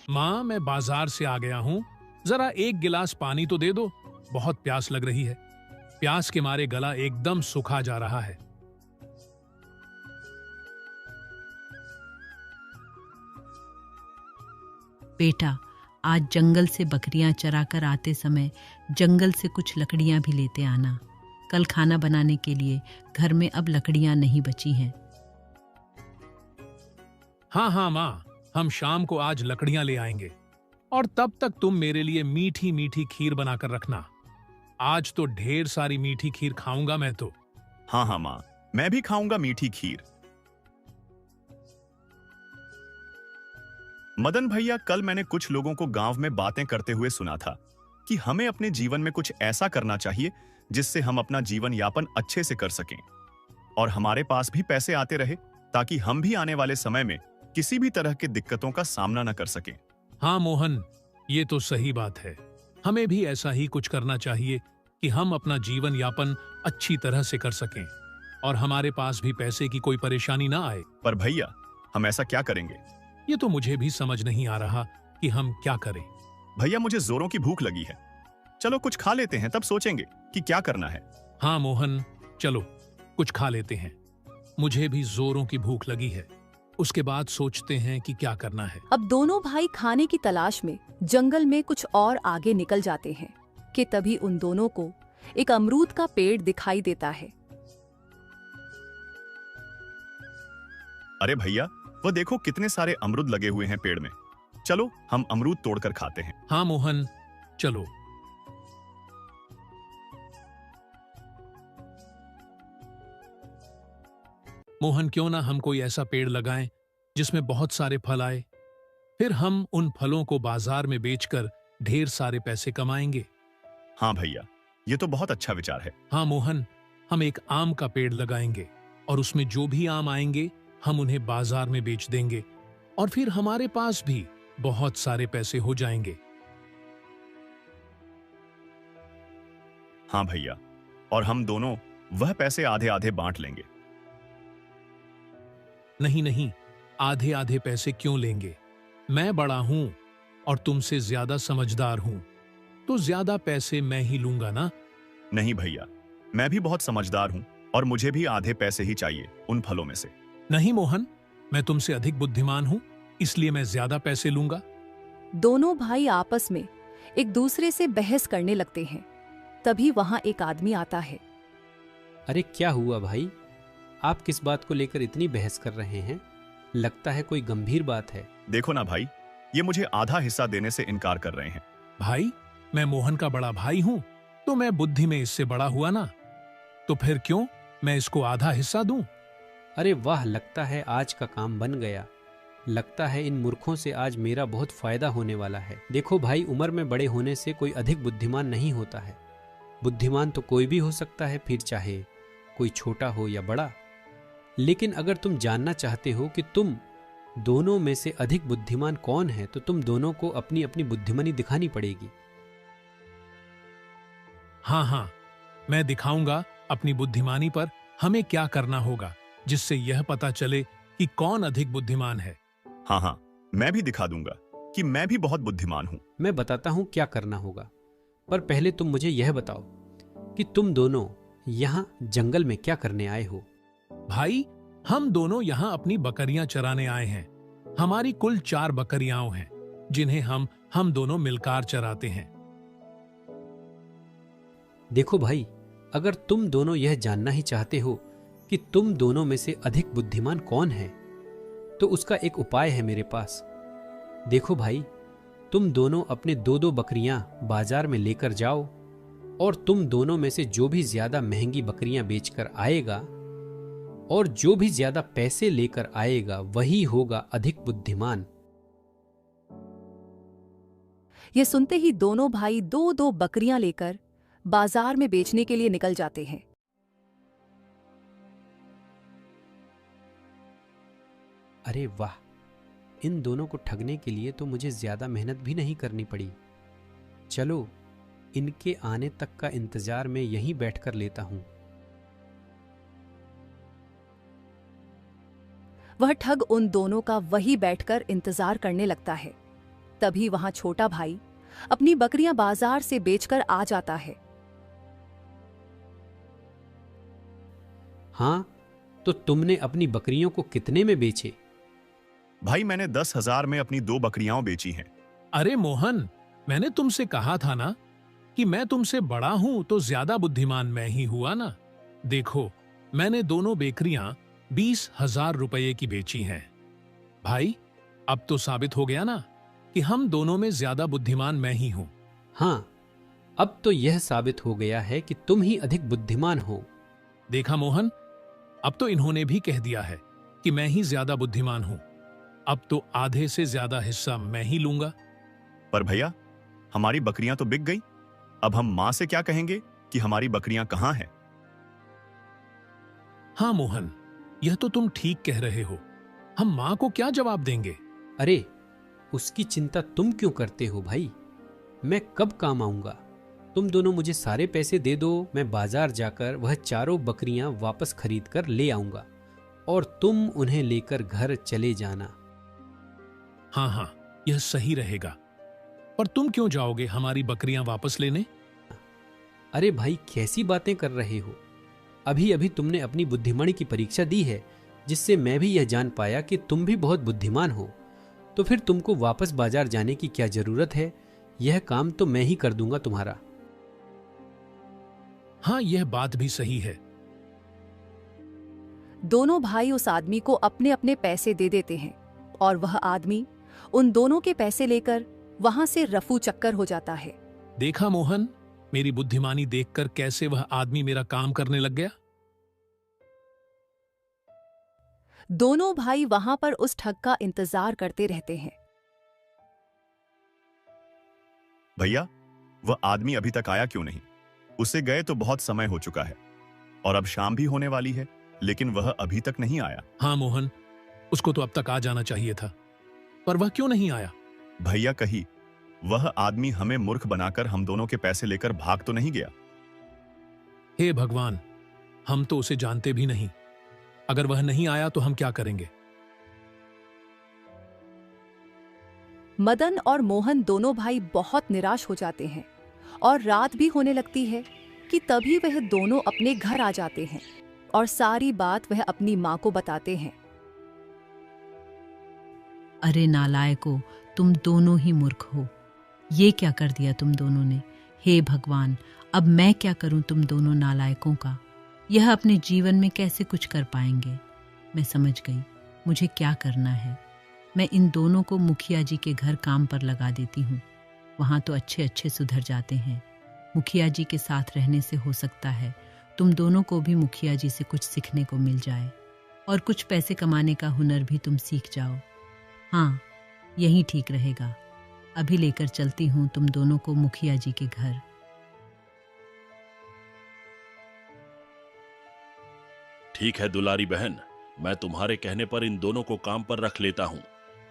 माँ, मैं बाजार से आ गया हूँ। जरा एक गिलास पानी तो दे दो, बहुत प्यास लग रही है। प्यास के मारे गला एकदम सूखा जा रहा है। बेटा, आज जंगल से बकरियां चराकर आते समय जंगल से कुछ लकड़ियां भी लेते आना। कल खाना बनाने के लिए घर में अब लकड़ियां नहीं बची हैं। हाँ हाँ माँ, हम शाम को आज लकड़ियां ले आएंगे और तब तक तुम मेरे लिए मीठी मीठी खीर बनाकर रखना। आज तो ढेर सारी मीठी खीर खाऊंगा मैं तो। हाँ हाँ माँ, मैं भी खाऊंगा मीठी खीर। मदन भैया, कल मैंने कुछ लोगों को गांव में बातें करते हुए सुना था कि हमें अपने जीवन में कुछ ऐसा करना चाहिए जिससे हम अपना जीवन यापन अच्छे से कर सकें और हमारे पास भी पैसे आते रहे, ताकि हम भी आने वाले समय में किसी भी तरह की दिक्कतों का सामना न कर सकें। हाँ मोहन, ये तो सही बात है। हमें भी ऐसा ही कुछ करना चाहिए कि हम अपना जीवन यापन अच्छी तरह से कर सकें और हमारे पास भी पैसे की कोई परेशानी ना आए। पर भैया, हम ऐसा क्या करेंगे? ये तो मुझे भी समझ नहीं आ रहा कि हम क्या करें। भैया, मुझे जोरों की भूख लगी है। चलो कुछ खा लेते हैं, तब सोचेंगे कि क्या करना है। हाँ मोहन, चलो कुछ खा लेते हैं। मुझे भी जोरों की भूख लगी है। उसके बाद सोचते हैं कि क्या करना है। अब दोनों भाई खाने की तलाश में जंगल में कुछ और आगे निकल जाते हैं कि तभी उन दोनों को एक अमरूद का पेड़ दिखाई देता है। अरे भैया, वो देखो कितने सारे अमरूद लगे हुए हैं पेड़ में। चलो हम अमरूद तोड़कर खाते हैं। हाँ मोहन, चलो। मोहन, क्यों ना हम कोई ऐसा पेड़ लगाएं जिसमें बहुत सारे फल आए। फिर हम उन फलों को बाजार में बेचकर ढेर सारे पैसे कमाएंगे। हाँ भैया, ये तो बहुत अच्छा विचार है। हाँ मोहन, हम एक आम का पेड़ लगाएंगे और उसमें जो भी आम आएंगे हम उन्हें बाजार में बेच देंगे और फिर हमारे पास भी बहुत सारे पैसे हो जाएंगे। हाँ भैया, और हम दोनों वह पैसे आधे आधे बांट लेंगे। नहीं नहीं, आधे आधे पैसे क्यों लेंगे? मैं बड़ा हूं और तुमसे ज्यादा समझदार हूं, तो ज्यादा पैसे मैं ही लूंगा ना। नहीं भैया, मैं भी बहुत समझदार हूं और मुझे भी आधे पैसे ही चाहिए उन फलों में से। नहीं मोहन, मैं तुमसे अधिक बुद्धिमान हूं, इसलिए मैं ज्यादा पैसे लूंगा। दोनों भाई आपस में एक दूसरे से बहस करने लगते हैं। तभी वहां एक आदमी आता है। अरे क्या हुआ भाई, आप किस बात को लेकर इतनी बहस कर रहे हैं? लगता है कोई गंभीर बात है। देखो ना भाई, ये मुझे आधा हिस्सा देने से इनकार कर रहे हैं। भाई, मैं मोहन का बड़ा भाई हूं, तो मैं बुद्धि में इससे बड़ा हुआ ना, तो फिर क्यों मैं इसको आधा हिस्सा दूं? अरे वाह, लगता है आज का काम बन गया। लगता है इन मूर्खों से आज मेरा बहुत फायदा होने वाला है। देखो भाई, उम्र में बड़े होने से कोई अधिक बुद्धिमान नहीं होता है। बुद्धिमान तो कोई भी हो सकता है, फिर चाहे कोई छोटा हो या बड़ा। लेकिन अगर तुम जानना चाहते हो कि तुम दोनों में से अधिक बुद्धिमान कौन है, तो तुम दोनों को अपनी अपनी बुद्धिमानी दिखानी पड़ेगी। हाँ हाँ, मैं दिखाऊंगा अपनी बुद्धिमानी पर हमें क्या करना होगा, जिससे यह पता चले कि कौन अधिक बुद्धिमान है। हाँ हाँ, मैं भी दिखा दूंगा कि मैं भी बहुत बुद्धिमान हूं। मैं बताता हूं क्या करना होगा, पर पहले तुम मुझे यह बताओ कि तुम दोनों यहां जंगल में क्या करने आए हो? भाई, हम दोनों यहाँ अपनी बकरियां चराने आए हैं। हमारी कुल 4 बकरियां हैं, जिन्हें हम दोनों मिलकर चराते हैं। देखो भाई, अगर तुम दोनों यह जानना ही चाहते हो कि तुम दोनों में से अधिक बुद्धिमान कौन है, तो उसका एक उपाय है मेरे पास। देखो भाई, तुम दोनों अपने 2-2 बकरियां बाजार में लेकर जाओ और तुम दोनों में से जो भी ज्यादा महंगी बकरियां बेचकर आएगा और जो भी ज्यादा पैसे लेकर आएगा, वही होगा अधिक बुद्धिमान। यह सुनते ही दोनों भाई 2-2 बकरियां लेकर बाजार में बेचने के लिए निकल जाते हैं। अरे वाह, इन दोनों को ठगने के लिए तो मुझे ज्यादा मेहनत भी नहीं करनी पड़ी। चलो, इनके आने तक का इंतजार मैं यहीं बैठकर लेता हूं। वह ठग उन दोनों का वहीं बैठकर इंतजार करने लगता है। तभी वहां छोटा भाई अपनी बकरियां बाजार से बेचकर आ जाता है। हाँ, तो तुमने अपनी बकरियों को कितने में बेचे? भाई मैंने 10,000 में अपनी 2 बकरियां बेची हैं। अरे मोहन, मैंने तुमसे कहा था ना कि मैं तुमसे बड़ा हूं तो ज्यादा बुद्धिमान मैं ही हुआ ना। देखो, मैंने दोनों बकरियां 20,000 रुपये की बेची हैं। भाई, अब तो साबित हो गया ना कि हम दोनों में ज्यादा बुद्धिमान मैं ही हूं। हाँ, अब तो यह साबित हो गया है कि तुम ही अधिक बुद्धिमान हो। देखा मोहन, अब तो इन्होंने भी कह दिया है कि मैं ही ज्यादा बुद्धिमान हूं। अब तो आधे से ज्यादा हिस्सा मैं ही लूंगा। पर भैया, हमारी बकरियां तो बिक गई। अब हम मां से क्या कहेंगे कि हमारी बकरियां कहां हैं? हाँ मोहन, यह तो तुम ठीक कह रहे हो। हम मां को क्या जवाब देंगे? अरे, उसकी चिंता तुम क्यों करते हो भाई? मैं कब काम आऊंगा? तुम दोनों मुझे सारे पैसे दे दो, मैं बाजार जाकर वह चारों बकरियां वापस खरीद कर ले आऊंगा और तुम उन्हें लेकर घर चले जाना। हाँ हाँ, यह सही रहेगा। पर तुम क्यों जाओगे हमारी बकरियां वापस लेने? अरे भाई, कैसी बातें कर रहे हो? अभी अभी तुमने अपनी बुद्धिमानी की परीक्षा दी है, जिससे मैं भी यह जान पाया कि तुम भी बहुत बुद्धिमान हो। तो फिर तुमको वापस बाजार जाने की क्या जरूरत है? यह काम तो मैं ही कर दूंगा तुम्हारा। हाँ, यह बात भी सही है। दोनों भाई उस आदमी को अपने अपने पैसे दे देते हैं और वह आदमी उन दोनों के पैसे लेकर वहां से रफू चक्कर हो जाता है। देखा मोहन, मेरी बुद्धिमानी देखकर कैसे वह आदमी मेरा काम करने लग गया। दोनों भाई वहां पर उस ठग का इंतजार करते रहते हैं। भैया, वह आदमी अभी तक आया क्यों नहीं? उसे गए तो बहुत समय हो चुका है और अब शाम भी होने वाली है, लेकिन वह अभी तक नहीं आया। हाँ मोहन, उसको तो अब तक आ जाना चाहिए था, पर वह क्यों नहीं आया? भैया, कहीं वह आदमी हमें मूर्ख बनाकर हम दोनों के पैसे लेकर भाग तो नहीं गया? हे भगवान, हम तो उसे जानते भी नहीं। अगर वह नहीं आया तो हम क्या करेंगे? मदन और मोहन दोनों भाई बहुत निराश हो जाते हैं और रात भी होने लगती है कि तभी वह दोनों अपने घर आ जाते हैं और सारी बात वह अपनी मां को बताते हैं। अरे नालायको, तुम दोनों ही मूर्ख हो। ये क्या कर दिया तुम दोनों ने? हे भगवान, अब मैं क्या करूं तुम दोनों नालायकों का? यह अपने जीवन में कैसे कुछ कर पाएंगे? मैं समझ गई मुझे क्या करना है। मैं इन दोनों को मुखिया जी के घर काम पर लगा देती हूँ। वहाँ तो अच्छे अच्छे सुधर जाते हैं। मुखिया जी के साथ रहने से हो सकता है तुम दोनों को भी मुखिया जी से कुछ सीखने को मिल जाए और कुछ पैसे कमाने का हुनर भी तुम सीख जाओ। हाँ, यही ठीक रहेगा। अभी लेकर चलती हूँ तुम दोनों को मुखिया जी के घर। ठीक है दुलारी बहन, मैं तुम्हारे कहने पर इन दोनों को काम पर रख लेता हूँ,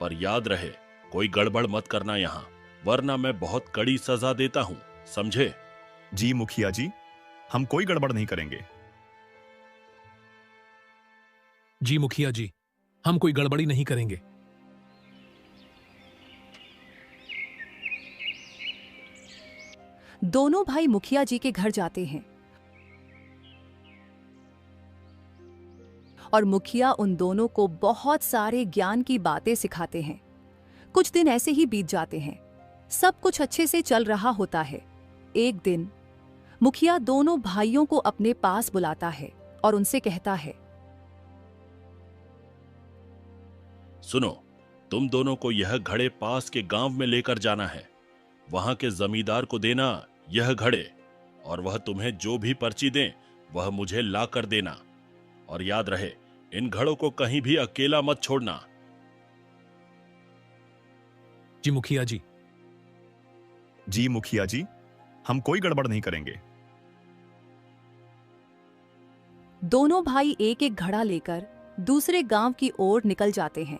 पर याद रहे कोई गड़बड़ मत करना यहाँ, वरना मैं बहुत कड़ी सजा देता हूँ, समझे? जी मुखिया जी, हम कोई गड़बड़ नहीं करेंगे। जी मुखिया जी, हम कोई गड़बड़ी नहीं करेंगे। दोनों भाई मुखिया जी के घर जाते हैं और मुखिया उन दोनों को बहुत सारे ज्ञान की बातें सिखाते हैं। कुछ दिन ऐसे ही बीत जाते हैं। सब कुछ अच्छे से चल रहा होता है। एक दिन मुखिया दोनों भाइयों को अपने पास बुलाता है और उनसे कहता है, सुनो, तुम दोनों को यह घड़े पास के गांव में लेकर जाना है। वहां के जमींदार को देना यह घड़े, और वह तुम्हें जो भी पर्ची दें वह मुझे ला कर देना। और याद रहे, इन घड़ों को कहीं भी अकेला मत छोड़ना। जी मुखिया जी। जी मुखिया जी, हम कोई गड़बड़ नहीं करेंगे। दोनों भाई एक एक घड़ा लेकर दूसरे गांव की ओर निकल जाते हैं।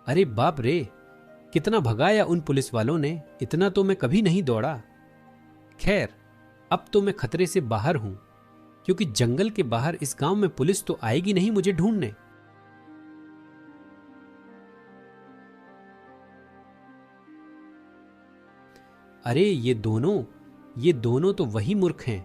अरे बाप रे, कितना भगाया उन पुलिस वालों ने, इतना तो मैं कभी नहीं दौड़ा। खैर, अब तो मैं खतरे से बाहर हूं, क्योंकि जंगल के बाहर इस गांव में पुलिस तो आएगी नहीं मुझे ढूंढने। अरे ये दोनों तो वही मूर्ख हैं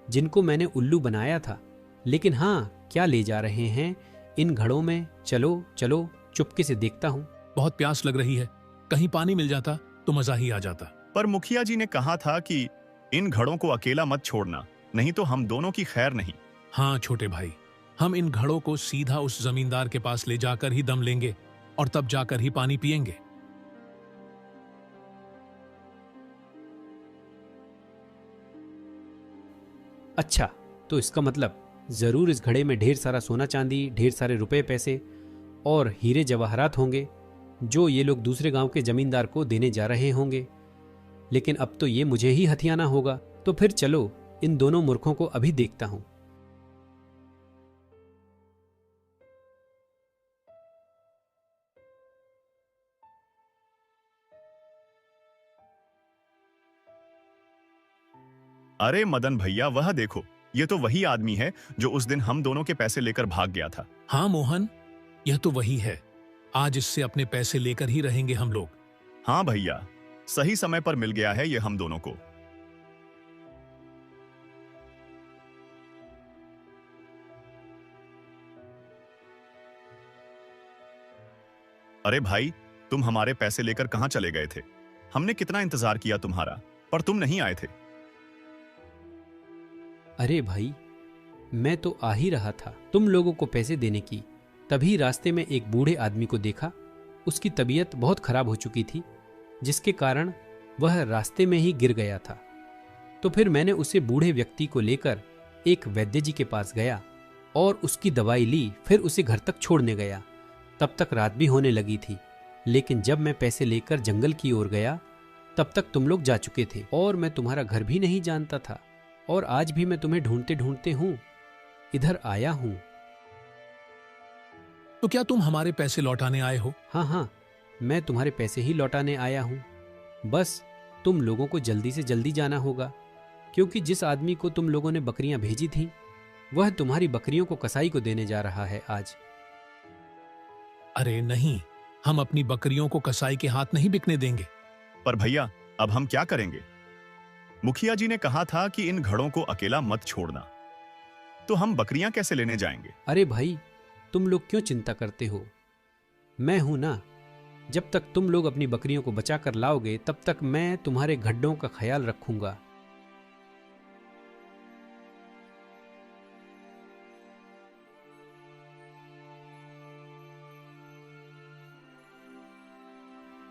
जिनको मैंने उल्लू बनाया था। लेकिन हाँ, क्या ले जा रहे हैं इन घड़ों में? चलो चलो, चुपके से देखता हूँ। बहुत प्यास लग रही है, कहीं पानी मिल जाता तो मजा ही आ जाता। पर मुखिया जी ने कहा था कि इन घड़ों को अकेला मत छोड़ना, नहीं तो हम दोनों की खैर नहीं। हाँ छोटे भाई, हम इन घड़ों को सीधा उस जमींदार के पास ले जाकर ही दम लेंगे और तब जाकर ही पानी पिएंगे। अच्छा, तो इसका मतलब जरूर इस घड़े में ढेर सारा सोना चांदी, ढेर सारे रुपए पैसे और हीरे जवाहरात होंगे जो ये लोग दूसरे गांव के जमींदार को देने जा रहे होंगे। लेकिन अब तो ये मुझे ही हथियाना होगा। तो फिर चलो इन दोनों मूर्खों को अभी देखता हूं। अरे मदन भैया, वह देखो, ये तो वही आदमी है जो उस दिन हम दोनों के पैसे लेकर भाग गया था। हाँ मोहन, यह तो वही है। आज इससे अपने पैसे लेकर ही रहेंगे हम लोग। हाँ भैया, सही समय पर मिल गया है ये हम दोनों को। अरे भाई, तुम हमारे पैसे लेकर कहां चले गए थे? हमने कितना इंतजार किया तुम्हारा, पर तुम नहीं आए थे। अरे भाई, मैं तो आ ही रहा था तुम लोगों को पैसे देने की। तभी रास्ते में एक बूढ़े आदमी को देखा। उसकी तबीयत बहुत खराब हो चुकी थी, जिसके कारण वह रास्ते में ही गिर गया था। तो फिर मैंने उसे बूढ़े व्यक्ति को लेकर एक वैद्य जी के पास गया और उसकी दवाई ली। फिर उसे घर तक छोड़ने गया। तब तक रात भी होने लगी थी। लेकिन जब मैं पैसे लेकर जंगल की ओर गया, तब तक तुम लोग जा चुके थे और मैं तुम्हारा घर भी नहीं जानता था। और आज भी मैं तुम्हें ढूंढते ढूंढते हूं इधर आया हूं। तो क्या तुम हमारे पैसे लौटाने आए हो? हाँ हाँ, मैं तुम्हारे पैसे ही लौटाने आया हूं। बस तुम लोगों को जल्दी से जल्दी जाना होगा, क्योंकि जिस आदमी को तुम लोगों ने बकरियां भेजी थीं, वह तुम्हारी बकरियों को कसाई को देने जा रहा है आज। अरे नहीं, हम अपनी बकरियों को कसाई के हाथ नहीं बिकने देंगे। पर भैया, अब हम क्या करेंगे? मुखिया जी ने कहा था कि इन घड़ों को अकेला मत छोड़ना, तो हम बकरियां कैसे लेने जाएंगे? अरे भाई, तुम लोग क्यों चिंता करते हो? मैं हूं ना। जब तक तुम लोग अपनी बकरियों को बचा कर लाओगे, तब तक मैं तुम्हारे गड्ढों का ख्याल रखूंगा।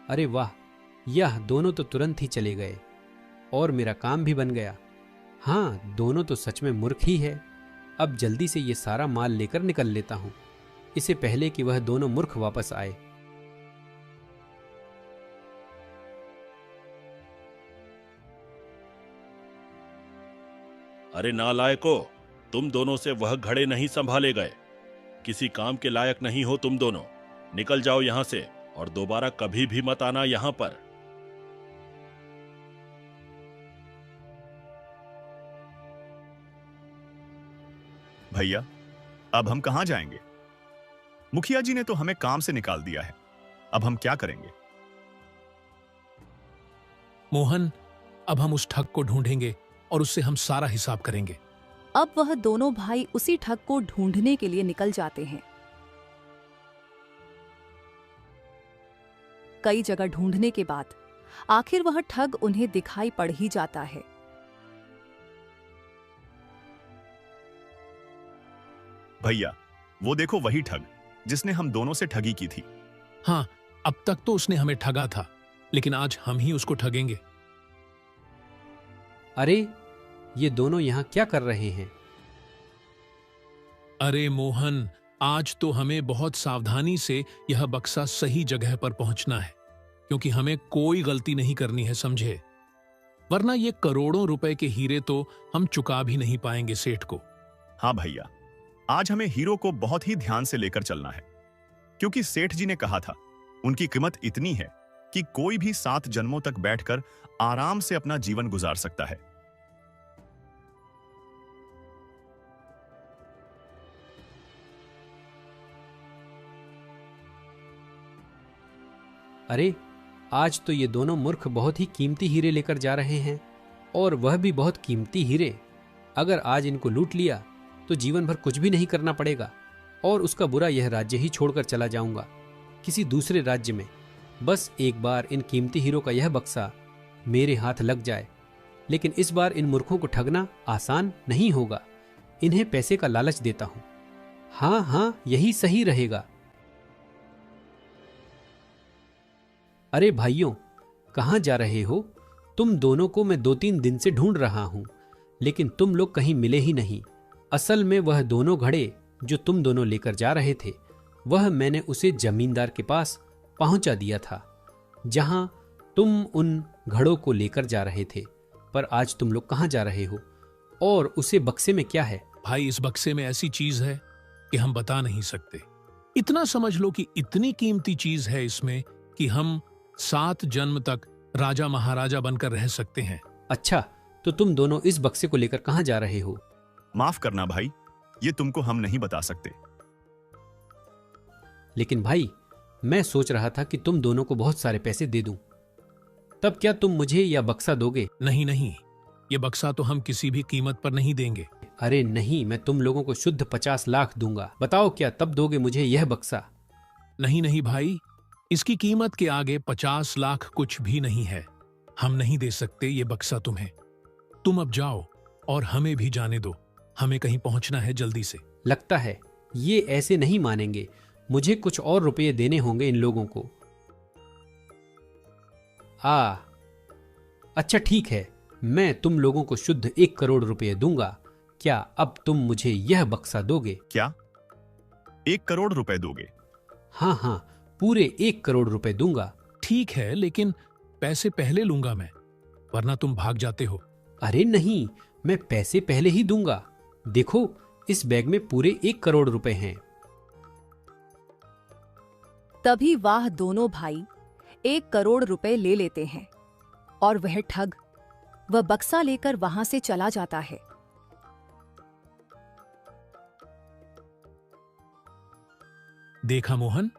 अरे वाह, यह दोनों तो तुरंत ही चले गए और मेरा काम भी बन गया। हाँ, दोनों तो सच में मूर्ख ही है। अब जल्दी से ये सारा माल लेकर निकल लेता हूं, इससे पहले कि वह दोनों मूर्ख वापस आए। अरे नालायको, तुम दोनों से वह घड़े नहीं संभाले गए। किसी काम के लायक नहीं हो तुम दोनों। निकल जाओ यहां से और दोबारा कभी भी मत आना यहां पर। भैया, अब हम कहां जाएंगे? मुखिया जी ने तो हमें काम से निकाल दिया है। अब हम क्या करेंगे? मोहन, अब हम उस ठग को ढूंढेंगे और उससे हम सारा हिसाब करेंगे। अब वह दोनों भाई उसी ठग को ढूंढने के लिए निकल जाते हैं। कई जगह ढूंढने के बाद आखिर वह ठग उन्हें दिखाई पड़ ही जाता है। भैया, वो देखो, वही ठग जिसने हम दोनों से ठगी की थी। हाँ, अब तक तो उसने हमें ठगा था, लेकिन आज हम ही उसको ठगेंगे। अरे, ये दोनों यहां क्या कर रहे हैं? अरे मोहन, आज तो हमें बहुत सावधानी से यह बक्सा सही जगह पर पहुंचना है, क्योंकि हमें कोई गलती नहीं करनी है, समझे? वरना ये करोड़ों रुपए के हीरे तो हम चुका भी नहीं पाएंगे सेठ को। हाँ भैया, आज हमें हीरो को बहुत ही ध्यान से लेकर चलना है, क्योंकि सेठ जी ने कहा था उनकी कीमत इतनी है कि कोई भी 7 जन्मों तक बैठकर आराम से अपना जीवन गुजार सकता है। अरे, आज तो ये दोनों मूर्ख बहुत ही कीमती हीरे लेकर जा रहे हैं, और वह भी बहुत कीमती हीरे। अगर आज इनको लूट लिया तो जीवन भर कुछ भी नहीं करना पड़ेगा, और उसका बुरा यह राज्य ही छोड़कर चला जाऊंगा किसी दूसरे राज्य में। बस एक बार इन कीमती हीरों का यह बक्सा मेरे हाथ लग जाए। लेकिन इस बार इन मूर्खों को ठगना आसान नहीं होगा। इन्हें पैसे का लालच देता हूं। हाँ हाँ, यही सही रहेगा। अरे भाइयों, कहाँ जा रहे हो? तुम दोनों को मैं 2-3 दिन से ढूंढ रहा हूं, लेकिन तुम लोग कहीं मिले ही नहीं। असल में वह दोनों घड़े जो तुम दोनों लेकर जा रहे थे, वह मैंने उसे जमींदार के पास पहुंचा दिया था, जहां तुम उन घड़ों को लेकर जा रहे थे। पर आज तुम लोग कहाँ जा रहे हो, और उसे बक्से में क्या है? भाई, इस बक्से में ऐसी चीज है कि हम बता नहीं सकते। इतना समझ लो कि इतनी कीमती चीज है इसमें कि हम 7 जन्म तक राजा महाराजा बनकर रह सकते हैं। अच्छा, तो तुम दोनों इस बक्से को लेकर कहाँ जा रहे हो? माफ करना भाई, ये तुमको हम नहीं बता सकते। लेकिन भाई, मैं सोच रहा था कि तुम दोनों को बहुत सारे पैसे दे दूं। तब क्या तुम मुझे यह बक्सा दोगे? नहीं नहीं, ये बक्सा तो हम किसी भी कीमत पर नहीं देंगे। अरे नहीं, मैं तुम लोगों को शुद्ध 50 लाख दूंगा। बताओ, क्या तब दोगे मुझे यह बक्सा? नहीं नहीं भाई, इसकी कीमत के आगे 50 लाख कुछ भी नहीं है। हम नहीं दे सकते ये बक्सा तुम्हें। तुम अब जाओ और हमें भी जाने दो, हमें कहीं पहुंचना है जल्दी से। लगता है ये ऐसे नहीं मानेंगे। मुझे कुछ और रुपये देने होंगे इन लोगों को। अच्छा ठीक है, मैं तुम लोगों को शुद्ध 1 करोड़ रुपये दूंगा। क्या अब तुम मुझे यह बक्सा दोगे? क्या 1 करोड़ रुपए दोगे? हाँ हाँ, पूरे 1 करोड़ रुपए दूंगा। ठीक है, लेकिन पैसे पहले लूंगा मैं, वरना तुम भाग जाते हो। अरे नहीं, मैं पैसे पहले ही दूंगा। देखो, इस बैग में पूरे 1 करोड़ रुपए हैं। तभी वह दोनों भाई 1 करोड़ रुपए ले लेते हैं और वह ठग वह बक्सा लेकर वहां से चला जाता है। देखा मोहन,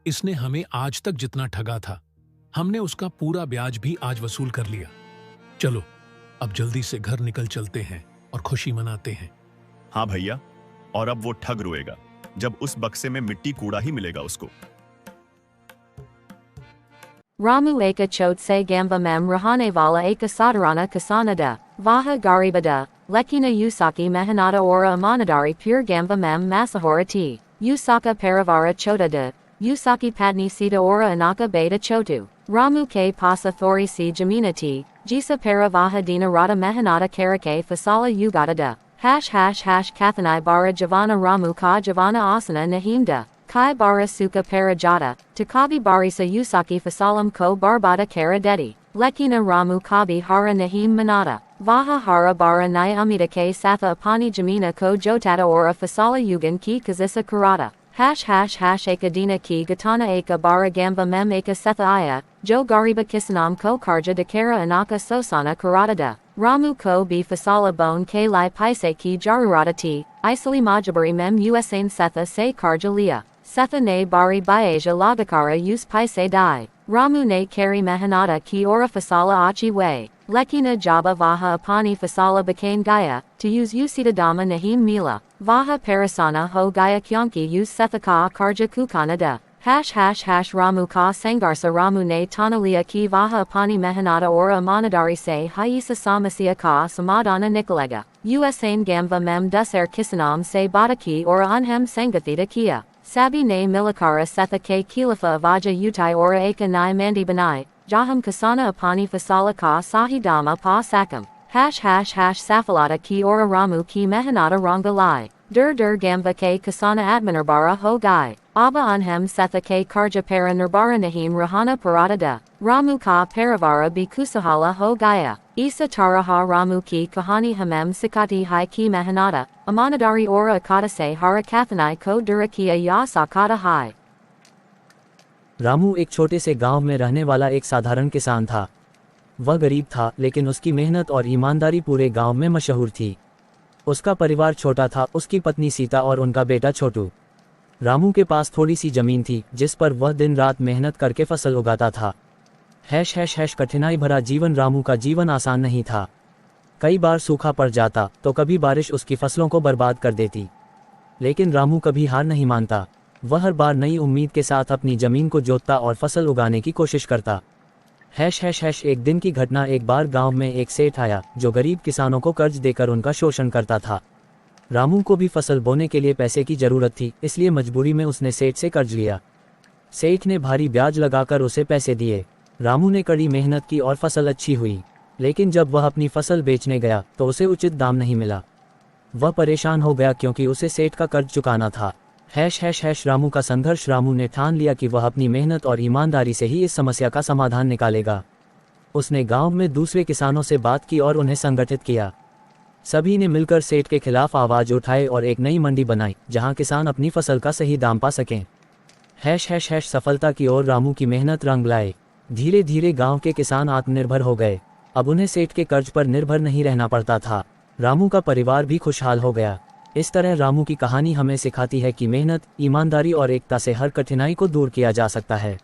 इसने हमें आज तक जितना ठगा था, हमने उसका पूरा ब्याज भी आज वसूल कर लिया। चलो अब जल्दी से घर निकल चलते हैं और खुशी मनाते हैं। हाँ भैया, और अब वो ठग रोएगा जब उस बक्से में मिट्टी कूड़ा ही मिलेगा उसको। Ramu eka chotse gamba mem rahane vala eka sadarana kasanada, vaha garibada, lekina Usaki mehanada ora amanadari pure gamba mem masahorati, Usaka paravara chodada, Usaki padni sita ora anaka beta chotu, Ramu ke pasa thori si jaminati, Jisa paravaha dina rata mehanada karake fasala ugadada, ## kathanai bara javana Ramu ka javana asana nahimda. Kai bara suka parajata, Takabi barisa Usaki fasalam ko barbata karadeti, Lekina Ramu kabi hara nahim manata, Vaha hara bara nai amida ke satha apani jamina ko jotata ora fasala yugan ki kazisa karata, ## ekadina ki gatana eka bara gamba mem eka setha aya, Jo gariba kisanam ko karja dakara anaka sosana karadada, Ramu ko bi fasala bone ke lai paise ki jarurata ti, Isali majabari mem usain setha se karja liya. Setha ne bari baeja lagakara use paise dai, Ramu ne kari mehanata ki ora fasala achi way, Lekina jaba vaha apani fasala bakain gaya, to use usita dama nahim mila, Vaha parasana ho gaya kyonki use setha ka karja kukanada, ## Ramu ka sangarsa Ramu ne tanalia ki vaha apani mehanata ora amanadari se haisa samasya ka samadana nikolega, usain gamba mem duser kisanam se bataki ora unhem sangathita kia. Sabi ne milikara setha ke kilafa avaja utai ora eka nai mandi banai, jaham kasana apani fasala ka sahidama pa sakam, ## safalata ki ora Ramu ki mehanata rangalai, dur gamba ke kasana adminarbara ho gai, aba anhem setha ke karja para nirbara nahim rahana paradada, Ramu ka paravara bi kusahala ho gaya, isa taraha Ramu ki kahani hamem sikati hai ki mehanata, amanadari ora akata se hara kathanai ko durakia ya sakata hai. Ramu एक छोटे से गांव में रहने वाला एक साधारण किसान था। वह गरीब था, लेकिन उसकी मेहनत और ईमानदारी पूरे गांव में मशहूर थी। उसका परिवार छोटा था, उसकी पत्नी सीता और उनका बेटा छोटू। रामू के पास थोड़ी सी जमीन थी, जिस पर वह दिन रात मेहनत करके फसल उगाता था। कठिनाई भरा जीवन। रामू का जीवन आसान नहीं था। कई बार सूखा पड़ जाता तो कभी बारिश उसकी फसलों को बर्बाद कर देती, लेकिन रामू कभी हार नहीं मानता। वह हर बार नई उम्मीद के साथ अपनी जमीन को जोतता और फसल उगाने की कोशिश करता। एक दिन की घटना। एक बार गांव में एक सेठ आया जो गरीब किसानों को कर्ज देकर उनका शोषण करता था। रामू को भी फसल बोने के लिए पैसे की जरूरत थी, इसलिए मजबूरी में उसने सेठ से कर्ज लिया। सेठ ने भारी ब्याज लगाकर उसे पैसे दिए। रामू ने कड़ी मेहनत की और फसल अच्छी हुई, लेकिन जब वह अपनी फसल बेचने गया तो उसे उचित दाम नहीं मिला। वह परेशान हो गया क्योंकि उसे सेठ का कर्ज चुकाना था। रामू का संघर्ष। रामू ने ठान लिया कि वह अपनी मेहनत और ईमानदारी से ही इस समस्या का समाधान निकालेगा। उसने गांव में दूसरे किसानों से बात की और उन्हें संगठित किया। सभी ने मिलकर सेठ के खिलाफ आवाज उठाई और एक नई मंडी बनाई जहां किसान अपनी फसल का सही दाम पा सकें। सफलता की ओर रामू की मेहनत रंग लाए। धीरे धीरे गांव के किसान आत्मनिर्भर हो गए। अब उन्हें सेठ के कर्ज पर निर्भर नहीं रहना पड़ता था। रामू का परिवार भी खुशहाल हो गया। इस तरह रामू की कहानी हमें सिखाती है कि मेहनत, ईमानदारी और एकता से हर कठिनाई को दूर किया जा सकता है।